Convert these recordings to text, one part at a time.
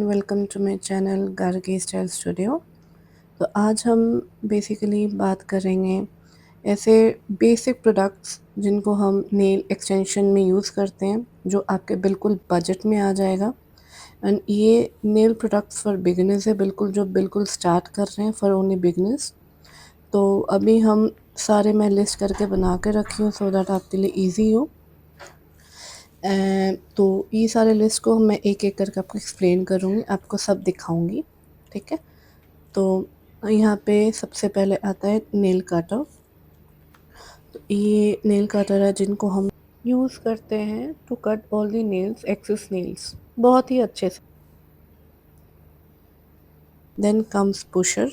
Welcome to my channel Gargi style studio. तो आज हम बेसिकली बात करेंगे ऐसे बेसिक प्रोडक्ट्स जिनको हम नेल एक्सटेंशन में यूज़ करते हैं, जो आपके बिल्कुल बजट में आ जाएगा। एंड ये नेल प्रोडक्ट्स फॉर बिगिनर्स है, बिल्कुल जो बिल्कुल स्टार्ट कर रहे हैं, फॉर ओनली बिगिनर्स। तो अभी हम सारे मैं लिस्ट करके बना के रखी हूँ सो दैट आपके लिए ईजी हो। तो ये सारे लिस्ट को मैं एक एक करके आपको एक्सप्लेन करूँगी, आपको सब दिखाऊंगी, ठीक है। तो यहाँ पे सबसे पहले आता है नेल कटर। तो ये नेल कटर है जिनको हम यूज़ करते हैं to cut all the nails, excess nails, बहुत ही अच्छे से। Then comes pusher.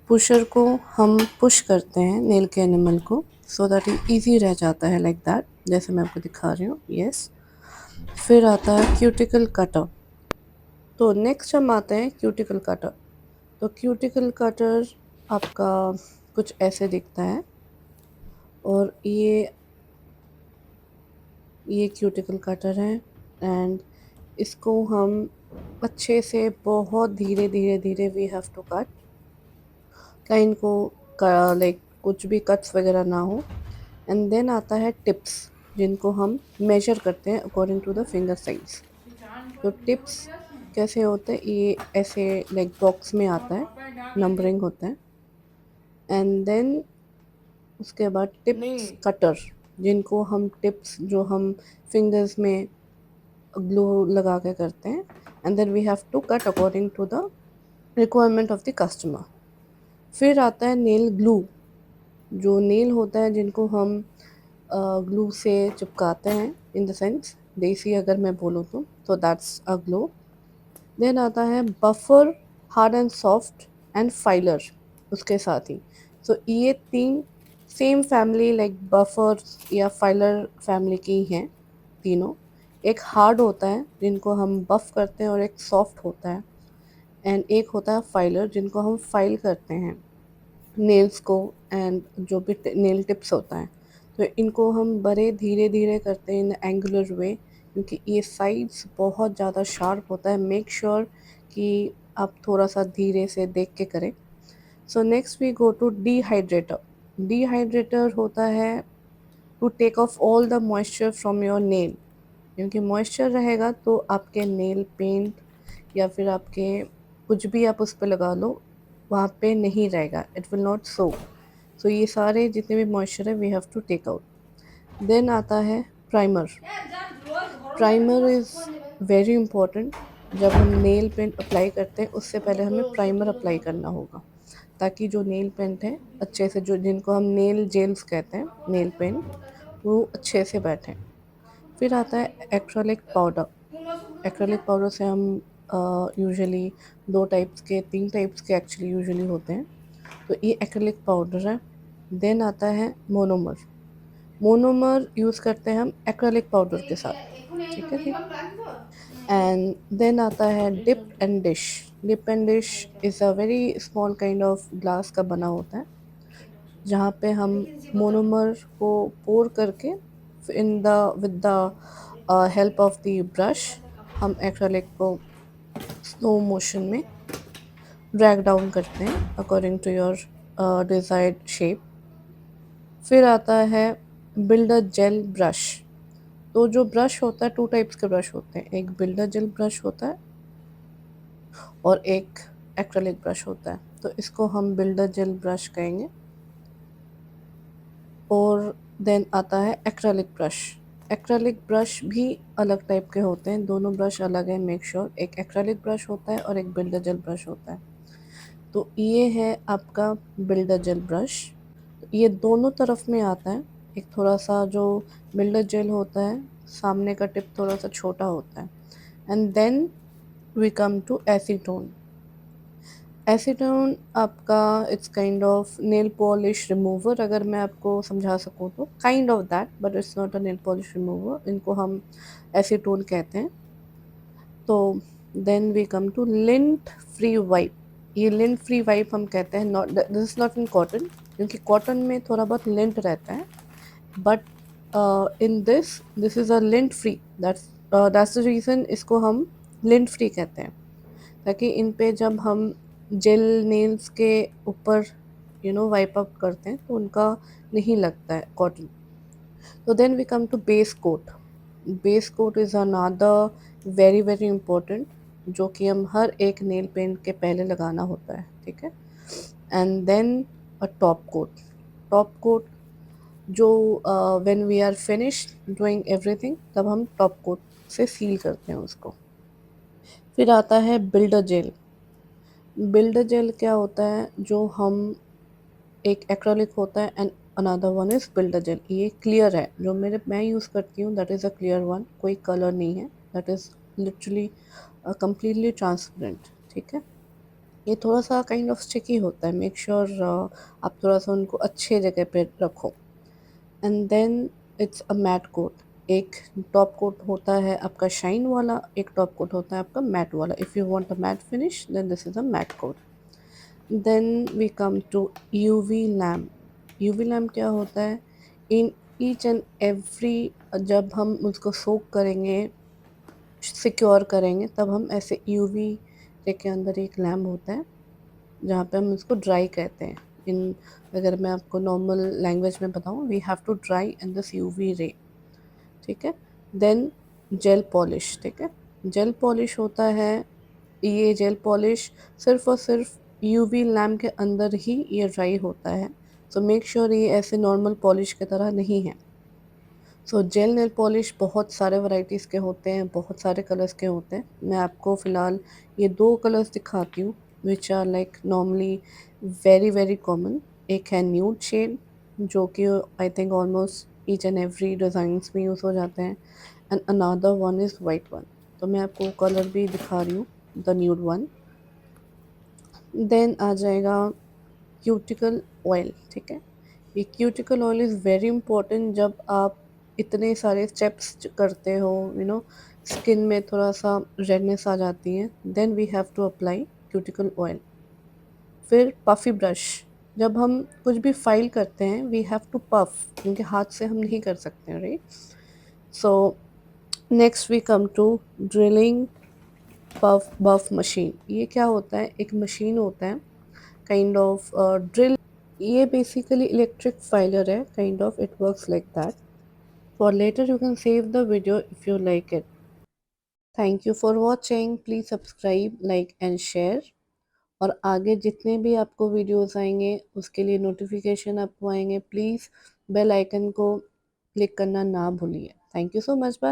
पुशर को हम पुश करते हैं नेल के एनिमल को सो दैट ये ईजी रह जाता है, लाइक दैट, जैसे मैं आपको दिखा रही हूँ। यस। फिर आता है क्यूटिकल कटर। तो नेक्स्ट हम आते हैं क्यूटिकल कटर। तो क्यूटिकल कटर आपका कुछ ऐसे दिखता है, और ये क्यूटिकल कटर है। एंड इसको हम अच्छे से बहुत धीरे धीरे धीरे we have to cut, line को लाइक कुछ भी कट्स वगैरह ना हो। एंड देन आता है टिप्स, जिनको हम मेजर करते हैं according to the finger size. तो टिप्स कैसे होते हैं, ये ऐसे लाइक बॉक्स में आता है, नंबरिंग होता है। एंड देन उसके बाद टिप्स कटर, जिनको हम टिप्स जो हम फिंगर्स में ग्लू लगा के करते हैं। And then we have to cut according to the requirement of the customer. फिर आता है नेल ग्लू। जो नेल होता है जिनको हम ग्लू से चिपकाते हैं, इन द सेंस देसी अगर मैं बोलूँ तो दैट्स अ ग्लू। देन आता है buffer, hard and soft, and filer उसके साथ ही। सो ये तीन सेम फैमिली, लाइक बफर या फाइलर फैमिली की ही हैं तीनों। एक हार्ड होता है जिनको हम बफ करते हैं, और एक सॉफ्ट होता है, एंड एक होता है फाइलर जिनको हम फाइल करते हैं नेल्स को, एंड जो भी नेल टिप्स होता है। तो इनको हम बड़े धीरे धीरे करते हैं इन एंगुलर वे, क्योंकि ये साइड्स बहुत ज़्यादा शार्प होता है। मेक श्योर कि आप थोड़ा सा धीरे से देख के करें। So next we go to dehydrator. Dehydrator होता है to take off all the moisture from your nail, क्योंकि मॉइस्चर रहेगा तो आपके नेल पेंट या फिर आपके कुछ भी आप उस पर लगा लो, वहाँ पे नहीं रहेगा, it will not so. So ये सारे जितने भी मॉइस्चर है we have to take out. Then आता है primer. Primer is very important. जब हम नेल पेंट अप्लाई करते हैं उससे पहले हमें प्राइमर अप्लाई करना होगा, ताकि जो नेल पेंट है अच्छे से, जो जिनको हम नेल जेल्स कहते हैं, नेल पेंट, वो अच्छे से बैठे। फिर आता है एक्रेलिक पाउडर। एक्रेलिक पाउडर से हम यूजुअली दो टाइप्स के, तीन टाइप्स के एक्चुअली यूजुअली होते हैं। तो ये एक्रेलिक पाउडर है। देन आता है मोनोमर। मोनोमर यूज़ करते हैं हम एक्रेलिक पाउडर के साथ, ठीक है जी। एंड देन आता है dip and dish. Dip and dish is a very small kind of glass का बना होता है, जहाँ पे हम मोनोमर को पोर करके in the with the help of the brush हम एक्रेलिक को स्लो मोशन में ड्रैग डाउन करते हैं according to your desired shape. फिर आता है बिल्डर जेल ब्रश। तो जो ब्रश होता है, टू टाइप्स के ब्रश होते हैं, एक बिल्डर जेल ब्रश होता है और एक एक्रेलिक ब्रश होता है। तो इसको हम बिल्डर जेल ब्रश कहेंगे। और देन आता है एक्रेलिक ब्रश। एक्रेलिक ब्रश भी अलग टाइप के होते हैं, दोनों ब्रश अलग हैं, मेक श्योर। एक एक्रेलिक ब्रश होता है और एक बिल्डर जेल ब्रश होता है। तो ये है आपका बिल्डर जेल ब्रश। तो ये दोनों तरफ में आता है। एक थोड़ा सा जो बिल्डर जेल होता है, सामने का टिप थोड़ा सा छोटा होता है। And then we come to acetone. Acetone आपका it's kind of nail polish remover, अगर मैं आपको समझा सकूँ तो, kind of that, but it's not a nail polish remover. इनको हम एसीटोन कहते हैं। तो then we come to lint free wipe. ये लिंट फ्री वाइप हम कहते हैं, not this is not in cotton, क्योंकि कॉटन में थोड़ा बहुत लिंट रहता है, but in this is a lint free, that's the reason इसको हम लिंट फ्री कहते हैं। ताकि इन पे जब हम जेल नेल्स के ऊपर वाइप अप करते हैं तो उनका नहीं लगता है कॉटन। तो then we come to base coat. Base coat is another very very important, जो कि हम हर एक नेल पेंट के पहले लगाना होता है, ठीक है। And then a top coat. Top coat जो when we are finished doing everything तब हम टॉप कोट से सील करते हैं उसको। फिर आता है बिल्डर जेल। बिल्डर जेल क्या होता है, जो हम एक एक्रेलिक होता है and another one is builder gel. ये क्लियर है, जो मैं यूज़ करती हूँ that is a clear one, कोई कलर नहीं है, that is literally completely transparent, ठीक है। ये थोड़ा सा काइंड ऑफ स्टिकी होता है, मेक श्योर आप थोड़ा सा उनको अच्छे जगह पे रखो। And then it's a matte coat. एक टॉप कोट होता है आपका शाइन वाला, एक टॉप कोट होता है आपका मैट वाला। If you want a matte finish then this is a matte coat. Then we come to UV lamp. UV lamp क्या होता है, इन ईच एंड एवरी, जब हम उसको सोक करेंगे, सिक्योर करेंगे, तब हम ऐसे यूवी रे के अंदर एक लैम्प होता है जहाँ पे हम उसको ड्राई कहते हैं। इन अगर मैं आपको नॉर्मल लैंग्वेज में बताऊँ, we have to dry in this UV ray, ठीक है। देन जेल पॉलिश, ठीक है। जेल पॉलिश होता है, ये जेल पॉलिश सिर्फ और सिर्फ यूवी लैम्प के अंदर ही ये ड्राई होता है। सो मेक श्योर ये ऐसे नॉर्मल पॉलिश की तरह नहीं है। सो जेल नेल पॉलिश बहुत सारे वैरायटीज़ के होते हैं, बहुत सारे कलर्स के होते हैं। मैं आपको फ़िलहाल ये 2 कलर्स दिखाती हूँ which are like normally very very common. एक है न्यूड शेड, जो कि I think almost each and every designs में यूज़ हो जाते हैं, and another one is white one. तो मैं आपको कलर भी दिखा रही हूँ, द न्यूड वन। देन आ जाएगा क्यूटिकल ऑयल, ठीक है। ये cuticle oil is very important जब आप इतने सारे स्टेप्स करते हो, स्किन में थोड़ा सा रेडनेस आ जाती है, then we have to apply cuticle oil. फिर पफी ब्रश। जब हम कुछ भी फाइल करते हैं वी हैव टू पफ, क्योंकि हाथ से हम नहीं कर सकते, right. So next we come to drilling puff buff machine. ये क्या होता है, एक मशीन होता है काइंड ऑफ ड्रिल। ये बेसिकली इलेक्ट्रिक फाइलर है, kind of it works like that. For later you can save the video if you like it. Thank you for watching, please subscribe, like and share. और आगे जितने भी आपको videos आएंगे उसके लिए नोटिफिकेशन आपको आएंगे, प्लीज़ बेल आइकन को क्लिक करना ना भूलिए। Thank you so much, bye.